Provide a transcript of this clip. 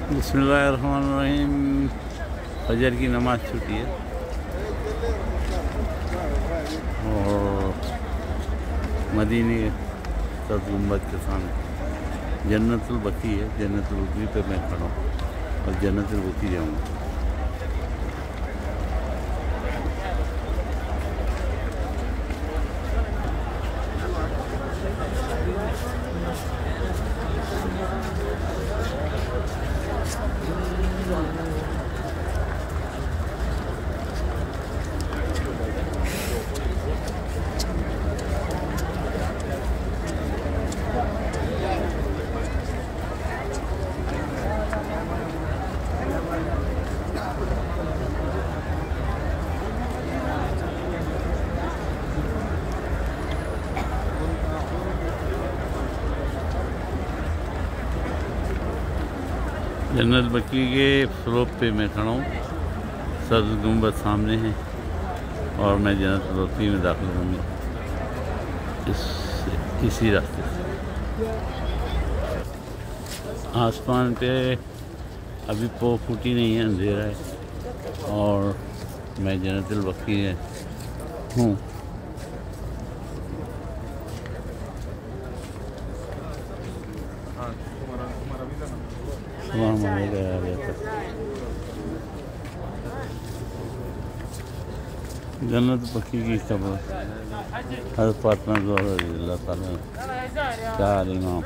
बिस्मिल्लाहिर्रहमानिर्रहीम। फजर की नमाज़ छूटी है और मदीने सद गुंबद के सामने जन्नतुल बकी है। जन्नतुल बकी पे मैं खड़ा हूँ और जन्नतुल बकी जाऊँगा। जन्नत बकी के स्लोप पे मैं खड़ा हूँ। सब्ज़ गुंबद सामने है और मैं जन्नत बकी में दाखिल होंगी इसी रास्ते से। आसमान पे अभी पो फूटी नहीं है, अंधेरा है और मैं जन्नतुल बकी में हूँ। जन्नत बकी की कब्र हज़रत फातिमा ज़हरा रज़ियल्लाहु ताला अन्हा, चार इमाम।